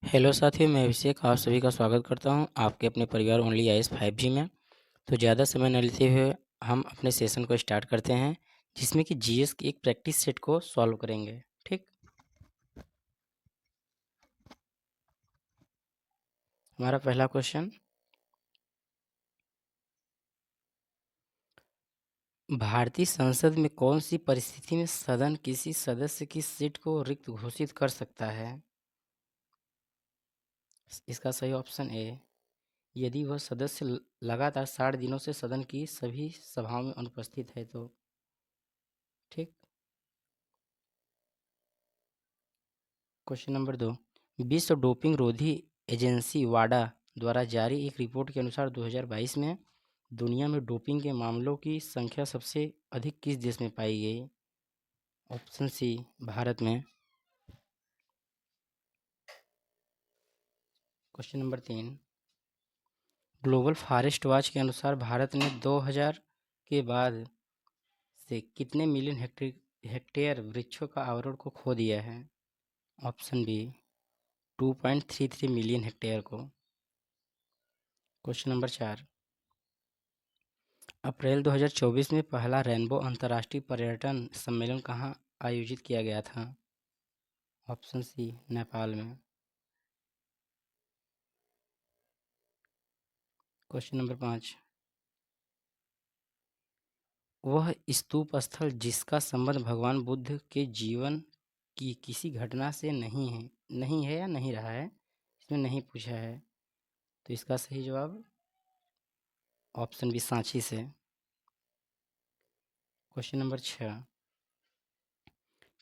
Hello साथियों, मैं अभिषेक आप सभी का स्वागत करता हूं आपके अपने परिवार ओनली आईएएस 5G में। तो ज़्यादा समय न लेते हुए हम अपने सेशन को स्टार्ट करते हैं, जिसमें कि जीएस की एक प्रैक्टिस सेट को सॉल्व करेंगे। ठीक, हमारा पहला क्वेश्चन, भारतीय संसद में कौन सी परिस्थिति में सदन किसी सदस्य की सीट को रिक्त घोषित कर सकता है? इसका सही ऑप्शन ए, यदि वह सदस्य लगातार 60 दिनों से सदन की सभी सभाओं में अनुपस्थित है तो। ठीक, क्वेश्चन नंबर 2, विश्व डोपिंग रोधी एजेंसी वाडा द्वारा जारी एक रिपोर्ट के अनुसार 2022 में दुनिया में डोपिंग के मामलों की संख्या सबसे अधिक किस देश में पाई गई? ऑप्शन सी, भारत में। Question number 3, global forest watch के अनुसार भारत ने 2000 के बाद से कितने मिलियन हेक्टेयर वृक्षों का आवरण को खो दिया है? ऑप्शन बी, 2.33 मिलियन हेक्टेयर को। क्वेश्चन नंबर 4, अप्रैल 2024 में पहला रेनबो अंतर्राष्ट्रीय पर्यटन सम्मेलन कहाँ आयोजित किया गया था? ऑप्शन सी, नेपाल में। क्वेश्चन नंबर 5, वह स्तूप स्थल जिसका संबंध भगवान बुद्ध के जीवन की किसी घटना से नहीं है या नहीं रहा है, इसमें नहीं पूछा है, तो इसका सही जवाब ऑप्शन बी, सांची से। क्वेश्चन नंबर 6,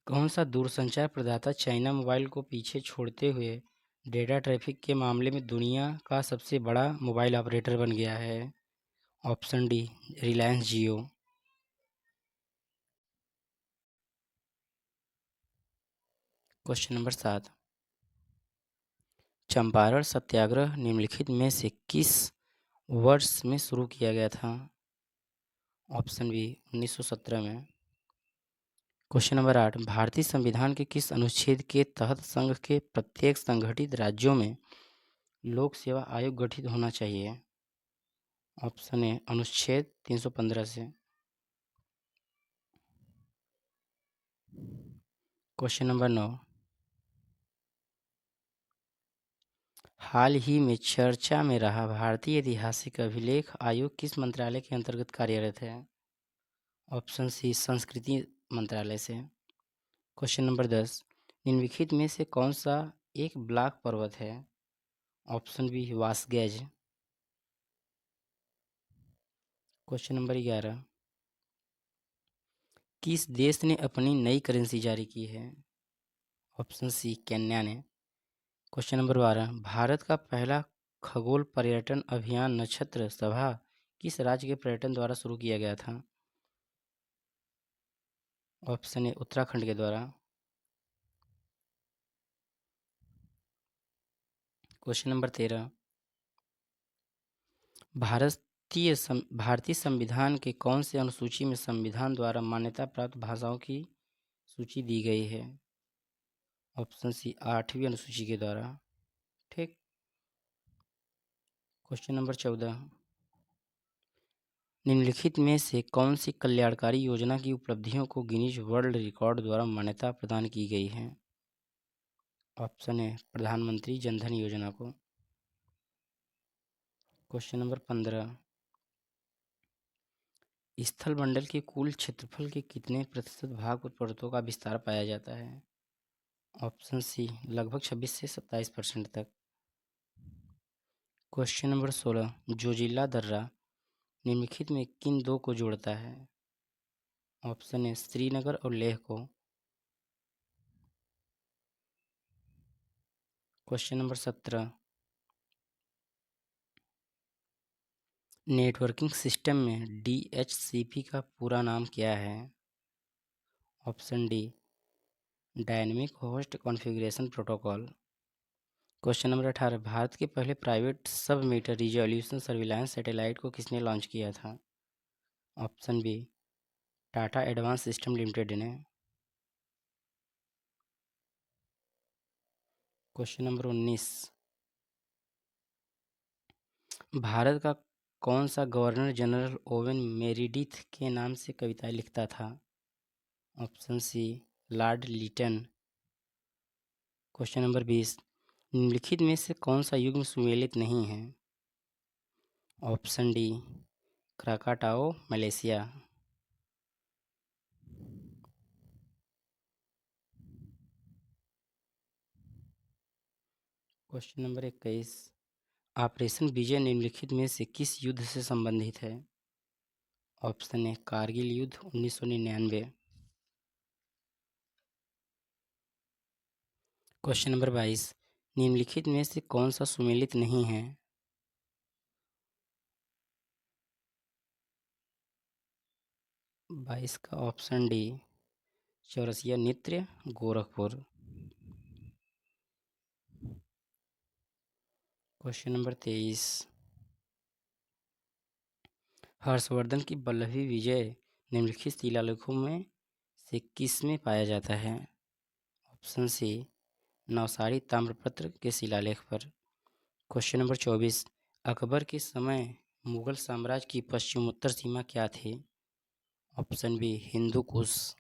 कौन सा दूरसंचार प्रदाता चाइना मोबाइल को पीछे छोड़ते हुए डेटा ट्रैफिक के मामले में दुनिया का सबसे बड़ा मोबाइल ऑपरेटर बन गया है? ऑप्शन डी, रिलायंस जियो। क्वेश्चन नंबर 7, चंपारण सत्याग्रह निम्नलिखित में से किस वर्ष में शुरू किया गया था? ऑप्शन बी, 1917 में। क्वेश्चन नंबर 8, भारतीय संविधान के किस अनुच्छेद के तहत संघ के प्रत्येक संगठित राज्यों में लोक सेवा आयोग गठित होना चाहिए? ऑप्शन ए, अनुच्छेद 315 से। क्वेश्चन नंबर 9, हाल ही में चर्चा में रहा भारतीय ऐतिहासिक अभिलेख आयोग किस मंत्रालय के अंतर्गत कार्यरत है? ऑप्शन सी, संस्कृति मंत्रालय से। क्वेश्चन नंबर 10, निम्नलिखित में से कौन सा एक ब्लॉक पर्वत है? ऑप्शन बी, वासगेज। क्वेश्चन नंबर 11, किस देश ने अपनी नई करेंसी जारी की है? ऑप्शन सी, केन्या ने। क्वेश्चन नंबर 12, भारत का पहला खगोल पर्यटन अभियान नक्षत्र सभा किस राज्य के पर्यटन द्वारा शुरू किया गया था? ऑप्शन ए, उत्तराखंड के द्वारा। क्वेश्चन नंबर 13, भारतीय संविधान के कौन से अनुसूची में संविधान द्वारा मान्यता प्राप्त भाषाओं की सूची दी गई है? ऑप्शन सी, 8वीं अनुसूची के द्वारा। ठीक, क्वेश्चन नंबर 14, निम्नलिखित में से कौन सी कल्याणकारी योजना की उपलब्धियों को गिनीज वर्ल्ड रिकॉर्ड द्वारा मान्यता प्रदान की गई है? ऑप्शन है, प्रधानमंत्री जनधन योजना को। क्वेश्चन नंबर 15, स्थल मंडल के कुल क्षेत्रफल के कितने प्रतिशत भाग पर पर्वतों का विस्तार पाया जाता है? ऑप्शन सी, लगभग 26 से 27% तक। क्वेश्चन नंबर 16, जोजिला दर्रा निम्नलिखित में किन दो को जोड़ता है? ऑप्शन है, श्रीनगर और लेह को। क्वेश्चन नंबर 17, नेटवर्किंग सिस्टम में डीएचसीपी का पूरा नाम क्या है? Option D, dynamic host configuration protocol. Question number 18, Bharat के पहले प्राइवेट सब मीटर रिजोल्यूशन सर्विलांस सैटेलाइट को किसने लॉन्च किया था? Option B, Tata advance system limited ने। क्वेश्चन नंबर 19, भारत का कौन सा गवर्नर जनरल ओवेन मेरिडिथ के नाम से कविताएं लिखता था? Option C, lord Lytton. Question number 20, निम्नलिखित में से कौन सा युग्म सुमेलित नहीं है? Option D, Krakatoa Malaysia. Question number 21, operation Vijay निम्नलिखित में से किस युद्ध से संबंधित है? ऑप्शन ए, कारगिल युद्ध 1999। क्वेश्चन नंबर 22, निम्नलिखित में से कौन सा सुमेलित नहीं है? 22 का ऑप्शन डी, चौरसिया नृत्य गोरखपुर। क्वेश्चन नंबर 23, हर्षवर्धन की वल्लभी विजय निम्नलिखित शिलालेखों में से किस में पाया जाता है? ऑप्शन सी, नवसारी ताम्रपत्र के शिलालेख पर। क्वेश्चन नंबर 24, अकबर के समय मुगल साम्राज्य की पश्चिमोत्तर सीमा क्या थी? Option B, Hindu Kush.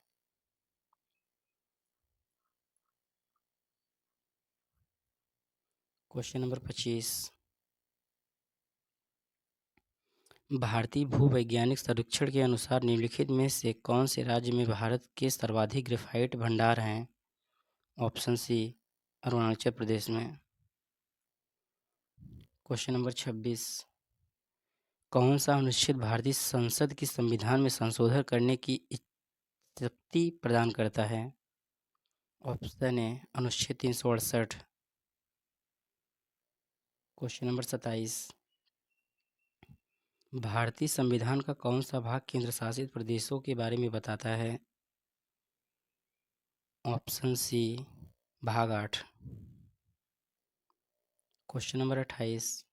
Question number 25, भारतीय भूवैज्ञानिक सर्वेक्षण के अनुसार निम्नलिखित में से कौन से राज्य में भारत के सर्वाधिक ग्रेफाइट भंडार हैं? ऑप्शन सी, अरुणाचल प्रदेश में। क्वेश्चन नंबर 26, कौन सा अनुच्छेद भारतीय संसद की संविधान में संशोधन करने की शक्ति प्रदान करता है? ऑप्शन ए, अनुच्छेद 368। क्वेश्चन नंबर 27, भारतीय संविधान का कौन सा भाग केंद्र शासित प्रदेशों के बारे में बताता है? ऑप्शन सी, भाग 8। क्वेश्चन नंबर 28,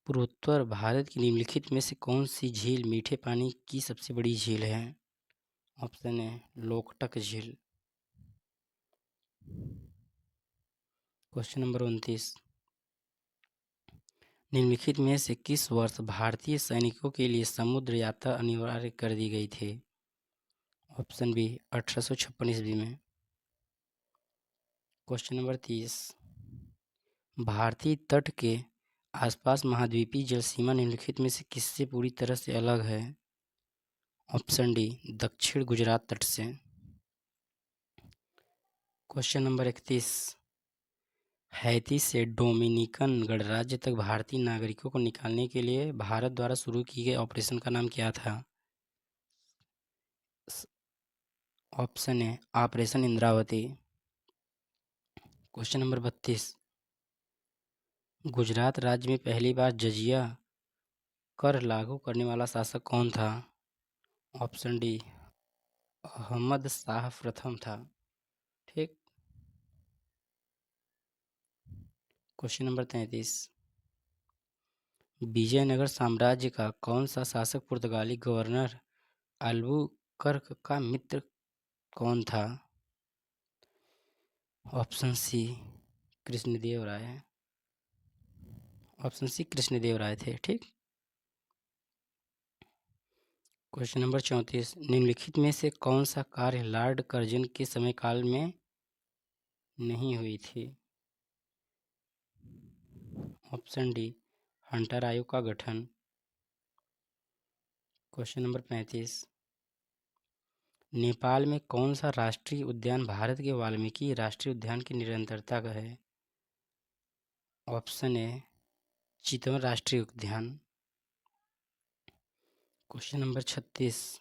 पूर्वोत्तर भारत की निम्नलिखित में से कौन सी झील मीठे पानी की सबसे बड़ी झील है? ऑप्शन ए, लोकटक झील। क्वेश्चन नंबर 29, निम्नलिखित में से किस वर्ष भारतीय सैनिकों के लिए समुद्र यात्रा अनिवार्य कर दी गई थी? ऑप्शन बी, 1856 ईस्वी में। क्वेश्चन नंबर 30, भारतीय तट के आसपास महाद्वीपीय जलसीमा निम्नलिखित में से किससे पूरी तरह से अलग है? ऑप्शन डी, दक्षिण गुजरात तट से। क्वेश्चन नंबर 31, हैती से डोमिनिकन गणराज्य तक भारतीय नागरिकों को निकालने के लिए भारत द्वारा शुरू किए गए ऑपरेशन का नाम क्या था? Option A, operation Indravati. Question number 32, Gujarat राज्य में पहली बार जजिया कर लागू करने वाला शासक कौन था? ऑप्शन डी, अहमद शाह प्रथम था। ठीक। क्वेश्चन नंबर 33, विजयनगर साम्राज्य का कौन सा शासक पुर्तगाली गवर्नर अल्बुकर्क का मित्र कौन था? ऑप्शन सी, कृष्णदेव राय। ऑप्शन सी, कृष्णदेव राय थे। ठीक। क्वेश्चन नंबर 34, निम्नलिखित में से कौन सा कार्य लॉर्ड कर्जन के समय काल में नहीं हुई थी? ऑप्शन डी, हंटर आयोग का गठन। क्वेश्चन नंबर 35, नेपाल में कौन सा राष्ट्रीय उद्यान भारत के वाल्मीकि राष्ट्रीय उद्यान की निरंतरता का है? ऑप्शन ए, चितवन राष्ट्रीय उद्यान। Question number 36,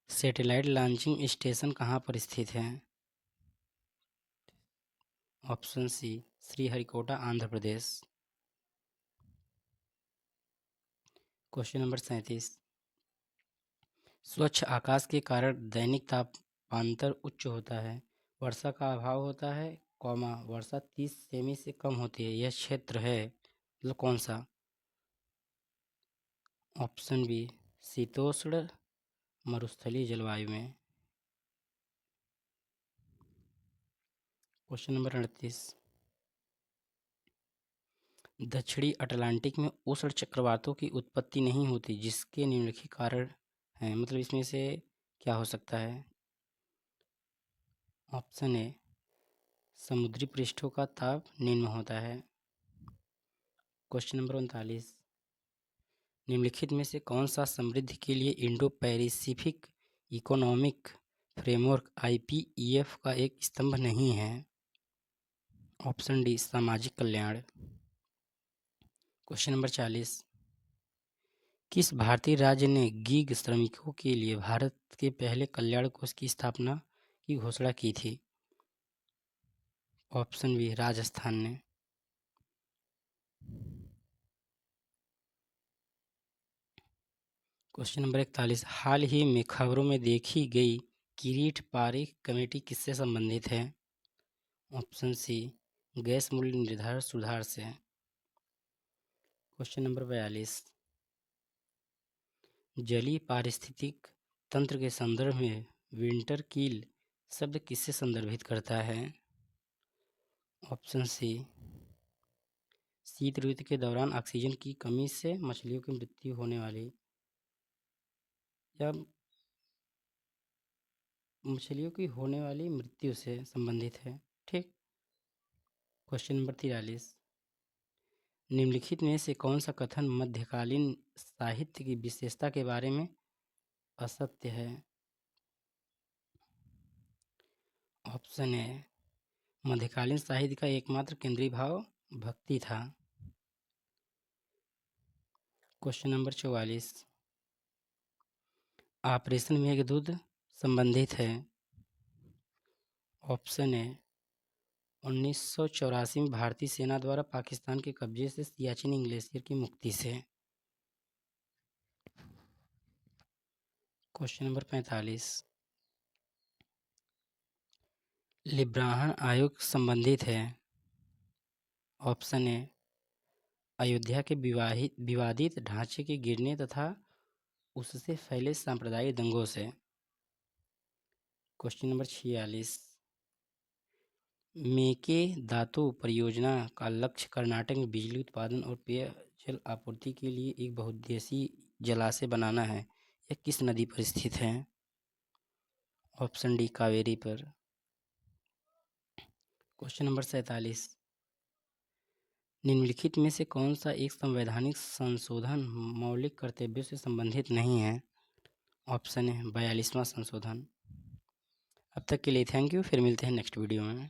satellite launching station कहाँ पर स्थित है? Option C, Sriharikota Andhra Pradesh. Question number 37, स्वच्छ आकाश के कारण दैनिक तापांतर उच्च होता है, वर्षा का अभाव होता है, वर्षा 30 सेमी से कम होती है, यह क्षेत्र है मतलब कौन सा? ऑप्शन बी, शीतोष्ण मरुस्थलीय जलवायु में। क्वेश्चन नंबर 38, दक्षिणी अटलांटिक में उष्ण चक्रवातों की उत्पत्ति नहीं होती, जिसके निम्नलिखित कारण हैं। मतलब इसमें से क्या हो सकता है? ऑप्शन ए, समुद्री पृष्ठों का ताप निम्न होता है। क्वेश्चन नंबर 39, निम्नलिखित में से कौन सा समृद्धि के लिए Indo Pacific economic framework IPEF का एक स्तंभ नहीं है? ऑप्शन डी, सामाजिक कल्याण। क्वेश्चन नंबर 40, किस भारतीय राज्य ने गीग श्रमिकों के लिए भारत के पहले कल्याण कोष की स्थापना की घोषणा की थी? ऑप्शन बी, राजस्थान ने। क्वेश्चन नंबर 41, हाल ही में खबरों में देखी गई किरीट पारिख कमेटी किससे संबंधित है? ऑप्शन सी, गैस मूल्य निर्धारण सुधार से। क्वेश्चन नंबर 42, जलीय पारिस्थितिक तंत्र के संदर्भ में विंटर कील शब्द किससे संदर्भित करता है? ऑप्शन सी, शीत ऋतु के दौरान ऑक्सीजन की कमी से मछलियों की मृत्यु होने वाली या मछलियों की होने वाली मृत्यु से संबंधित है। ठीक। क्वेश्चन नंबर 43, निम्नलिखित में से कौन सा कथन मध्यकालीन साहित्य की विशेषता के बारे में असत्य है? ऑप्शन ए, मध्यकालीन साहित्य का एकमात्र केंद्रीय भाव भक्ति था। क्वेश्चन नंबर 44, ऑपरेशन मेघदूत संबंधित है। ऑप्शन ए, 1984 में भारतीय सेना द्वारा पाकिस्तान के कब्जे से सियाचिन ग्लेशियर की मुक्ति से। क्वेश्चन नंबर 45, लिब्राहन आयोग संबंधित है। ऑप्शन ए, अयोध्या के विवादित ढांचे के गिरने तथा उससे फैले सांप्रदायिक दंगों से। क्वेश्चन नंबर 46, मेकेदातु परियोजना का लक्ष्य कर्नाटक में बिजली उत्पादन और पेयजल आपूर्ति के लिए एक बहुउद्देशीय जलाशय बनाना है। यह किस नदी पर स्थित है? ऑप्शन डी, कावेरी पर। क्वेश्चन नंबर 47, निम्नलिखित में से कौन सा एक संवैधानिक संशोधन मौलिक कर्तव्यों से संबंधित नहीं है? ऑप्शन है 42वां संशोधन। अब तक के लिए थैंक यू, फिर मिलते हैं नेक्स्ट वीडियो में।